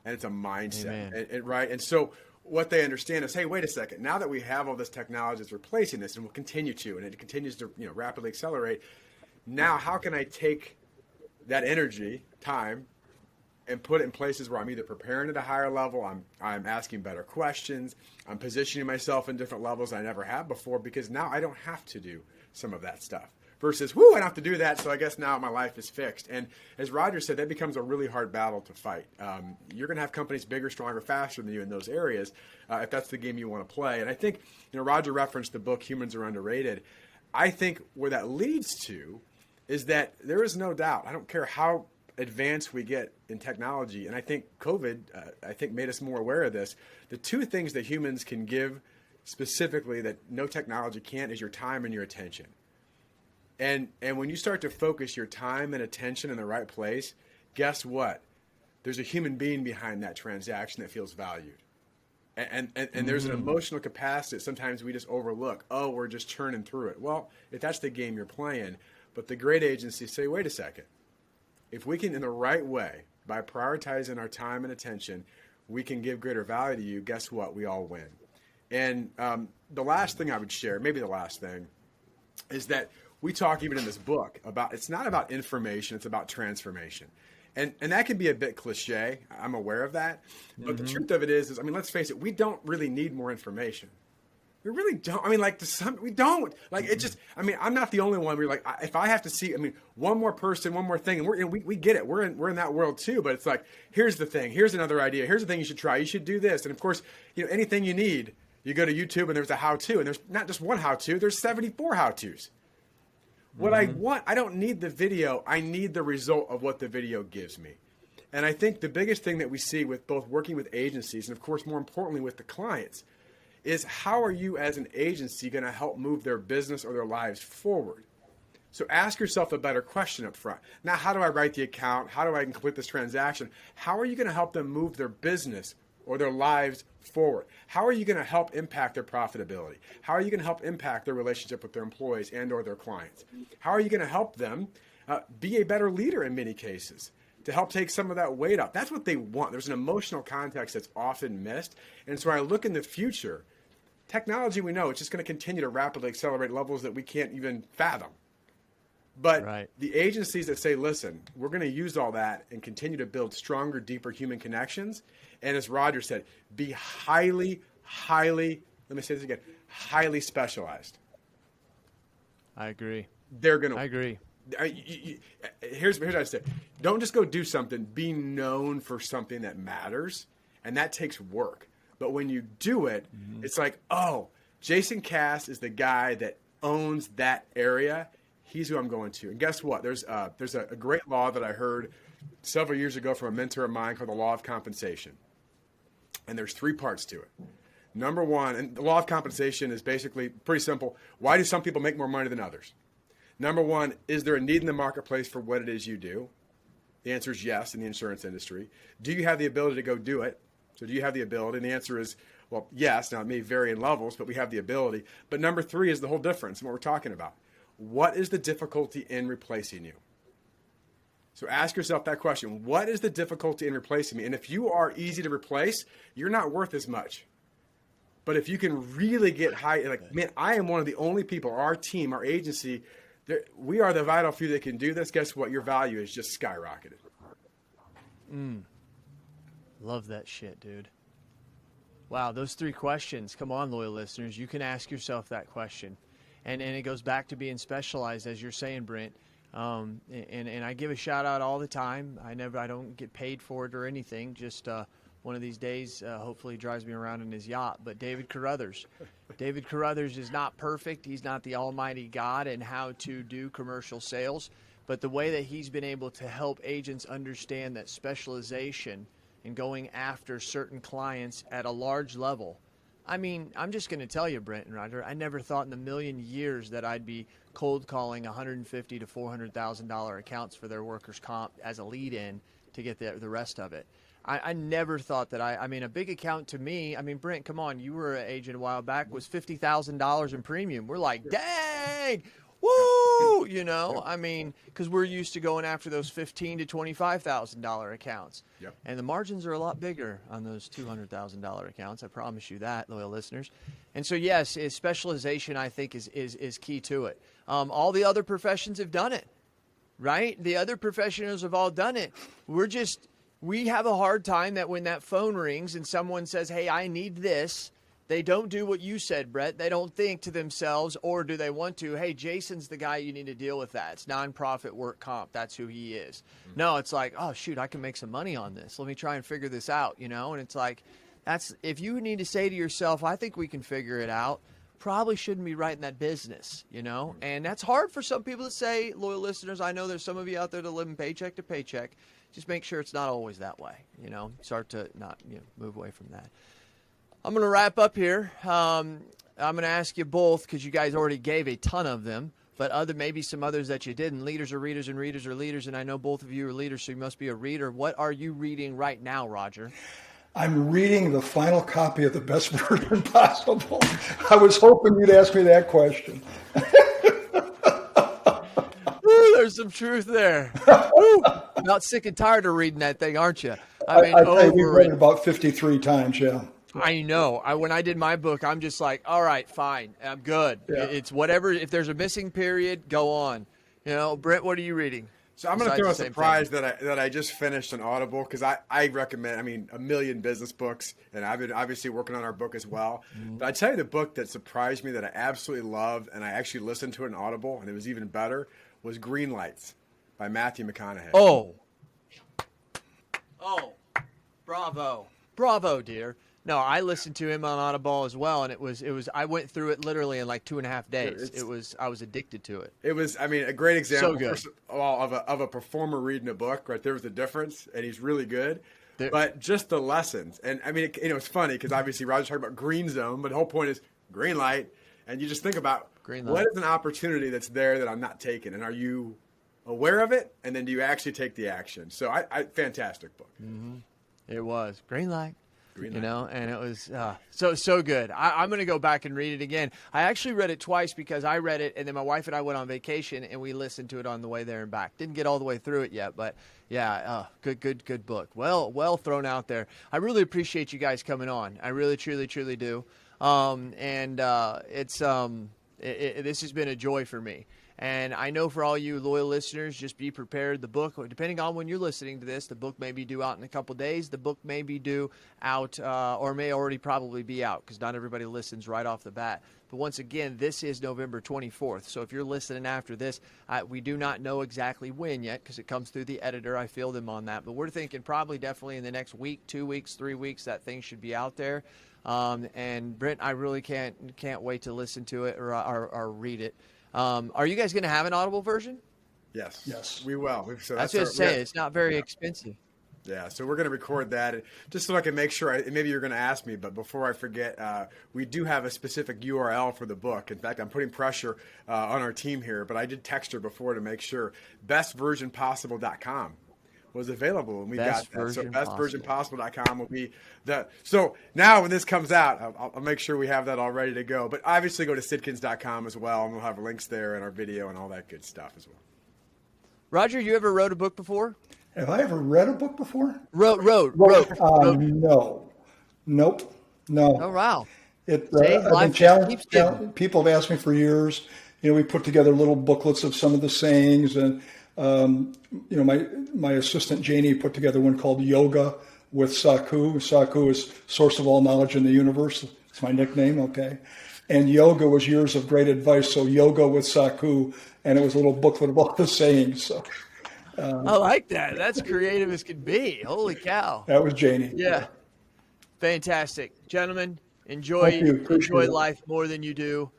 and it's a mindset, right? And so what they understand is, hey, wait a second. Now that we have all this technology that's replacing this, and will continue to, and it continues to rapidly accelerate. Now, how can I take that energy, time, and put it in places where I'm either preparing at a higher level, I'm asking better questions, I'm positioning myself in different levels I never have before, because now I don't have to do some of that stuff. Versus, I don't have to do that, so I guess now my life is fixed. And as Roger said, that becomes a really hard battle to fight. You're going to have companies bigger, stronger, faster than you in those areas if that's the game you want to play. And I think, Roger referenced the book, Humans Are Underrated. I think where that leads to is that there is no doubt, I don't care how advanced we get in technology, and I think COVID, made us more aware of this. The two things that humans can give specifically that no technology can is your time and your attention. And when you start to focus your time and attention in the right place, guess what? There's a human being behind that transaction that feels valued. And there's an emotional capacity that sometimes we just overlook. Oh, we're just churning through it. Well, if that's the game you're playing, but the great agencies say, wait a second. If we can, in the right way, by prioritizing our time and attention, we can give greater value to you, guess what? We all win. And the last thing I would share, maybe the last thing, is that we talk even in this book about, it's not about information, it's about transformation. And that can be a bit cliche. I'm aware of that. But the truth of it is, let's face it, we don't really need more information. We really don't. We don't. It just, I'm not the only one. We're like, if I have to see, one more person, one more thing, and we get it. We're in that world too. But it's like, here's the thing. Here's another idea. Here's the thing you should try. You should do this. And of course, anything you need, you go to YouTube and there's a how-to. And there's not just one how-to. There's 74 how-tos. What I want, I don't need the video. I need the result of what the video gives me. And I think the biggest thing that we see with both working with agencies and, of course, more importantly with the clients is how are you as an agency going to help move their business or their lives forward? So ask yourself a better question up front. Now, how do I write the account? How do I complete this transaction? How are you going to help them move their business or their lives forward? How are you going to help impact their profitability? How are you going to help impact their relationship with their employees and or their clients? How are you going to help them be a better leader in many cases to help take some of that weight up? That's what they want. There's an emotional context that's often missed. And so I look in the future, technology, we know it's just going to continue to rapidly accelerate levels that we can't even fathom. But the agencies that say, listen, we're going to use all that and continue to build stronger, deeper human connections. And as Roger said, be highly, let me say this again, highly specialized. I agree. They're going to. I agree. Here's what I say. Don't just go do something. Be known for something that matters. And that takes work. But when you do it, it's like, oh, Jason Cass is the guy that owns that area. He's who I'm going to. And guess what? There's a great law that I heard several years ago from a mentor of mine called the law of compensation. And there's 3 parts to it. Number one, and the law of compensation is basically pretty simple. Why do some people make more money than others? Number one, is there a need in the marketplace for what it is you do? The answer is yes in the insurance industry. Do you have the ability to go do it? So do you have the ability? And the answer is, well, yes. Now, it may vary in levels, but we have the ability. But number 3 is the whole difference in what we're talking about. What is the difficulty in replacing you? So ask yourself that question. What is the difficulty in replacing me? And if you are easy to replace, you're not worth as much. But if you can really get high, like, man, I am one of the only people, our team, our agency, we are the vital few that can do this. Guess what? Your value is just skyrocketed. Love that shit, dude. Wow, those 3 questions. Come on, loyal listeners. You can ask yourself that question. And it goes back to being specialized, as you're saying, Brent. And I give a shout out all the time. I don't get paid for it or anything. Just one of these days, hopefully, he drives me around in his yacht. But David Carruthers is not perfect. He's not the almighty God in how to do commercial sales. But the way that he's been able to help agents understand that specialization and going after certain clients at a large level. I'm just going to tell you, Brent and Roger, I never thought in a million years that I'd be cold calling $150,000 to $400,000 accounts for their workers' comp as a lead-in to get the rest of it. I never thought that a big account to me, Brent, come on, you were an agent a while back, was $50,000 in premium. We're like, dang, woo, because we're used to going after those $15,000 to $25,000 accounts. Yep. And the margins are a lot bigger on those $200,000 accounts. I promise you that, loyal listeners. And so, yes, specialization, I think, is key to it. All the other professions have done it, right? The other professionals have all done it. we have a hard time that when that phone rings and someone says, hey, I need this, they don't do what you said, Brett. They don't think to themselves, or do they want to, hey, Jason's the guy you need to deal with that. It's nonprofit work comp. That's who he is. Mm-hmm. No, it's like, oh, shoot, I can make some money on this. Let me try and figure this out, you know? And it's like, that's if you need to say to yourself, I think we can figure it out, probably shouldn't be right in that business, you know? And that's hard for some people to say, loyal listeners. I know there's some of you out there that live in paycheck to paycheck. Just make sure it's not always that way, you know? Start to not, move away from that. I'm going to wrap up here. I'm going to ask you both, because you guys already gave a ton of them, but maybe some others that you didn't. Leaders are readers and readers are leaders, and I know both of you are leaders, so you must be a reader. What are you reading right now, Roger? I'm reading the final copy of The Best Version Possible. I was hoping you'd ask me that question. Ooh, there's some truth there. Ooh, about sick and tired of reading that thing, aren't you? I mean, we've read it about 53 times, yeah. I know. When I did my book, I'm just like, all right, fine. I'm good. Yeah. It's whatever. If there's a missing period, go on. Brent, what are you reading? So I'm going to throw a surprise that I just finished on Audible, because I recommend, a million business books, and I've been obviously working on our book as well. Mm-hmm. But I tell you, the book that surprised me that I absolutely loved, and I actually listened to it on Audible, and it was even better, was Green Lights by Matthew McConaughey. Oh, bravo, dear. No, I listened to him on Audible as well, and it was. I went through it literally in like 2.5 days. I was addicted to it. It was, a great example. So good. First of all, of a performer reading a book. Right, there was a difference, and he's really good. But just the lessons, and it's funny because obviously Roger's talking about green zone, but the whole point is green light, and you just think about what is an opportunity that's there that I'm not taking, and are you aware of it, and then do you actually take the action? So, fantastic book. Mm-hmm. It was green light. And it was so good. I'm going to go back and read it again. I actually read it twice because I read it, and then my wife and I went on vacation, and we listened to it on the way there and back. Didn't get all the way through it yet, but yeah, good book. Well thrown out there. I really appreciate you guys coming on. I really, truly, truly do. This has been a joy for me. And I know for all you loyal listeners, just be prepared. The book, depending on when you're listening to this, the book may be due out in a couple days. The book may be due out or may already probably be out because not everybody listens right off the bat. But once again, this is November 24th. So if you're listening after this, we do not know exactly when yet because it comes through the editor. I feel them on that. But we're thinking probably definitely in the next week, 2 weeks, 3 weeks, that thing should be out there. And Brent, I really can't wait to listen to it or read it. Are you guys going to have an Audible version? Yes, we will. So that's just saying it's not very expensive. Yeah, so we're going to record that just so I can make sure. Maybe you're going to ask me, but before I forget, we do have a specific URL for the book. In fact, I'm putting pressure on our team here, but I did text her before to make sure. bestversionpossible.com was available, and we got that. So bestversionpossible.com will be the. So now when this comes out, I'll make sure we have that all ready to go. But obviously go to Sitkins.com as well, and we'll have links there and our video and all that good stuff as well. Roger, you ever wrote a book before? Have I ever read a book before? Wrote. No. Nope. No. Oh, wow. I've been challenged. People have asked me for years. We put together little booklets of some of the sayings, and my assistant Janie put together one called Yoga with Saku. Saku is source of all knowledge in the universe. It's my nickname, okay? And yoga was years of great advice, so Yoga with Saku, and it was a little booklet of all the sayings. So, I like that. That's creative as could be. Holy cow. That was Janie. Yeah. Fantastic. Gentlemen, enjoy life more than you do.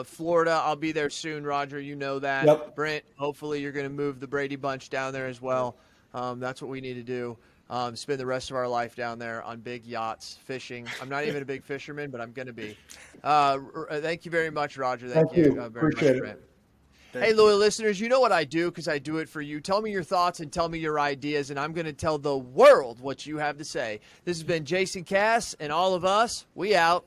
Florida, I'll be there soon, Roger. You know that. Yep. Brent, hopefully you're going to move the Brady Bunch down there as well. That's what we need to do. Spend the rest of our life down there on big yachts, fishing. I'm not even a big fisherman, but I'm going to be. Thank you very much, Roger. Thank you very Appreciate much, Brent. Hey, loyal listeners, you know what I do because I do it for you. Tell me your thoughts and tell me your ideas, and I'm going to tell the world what you have to say. This has been Jason Cass and all of us. We out.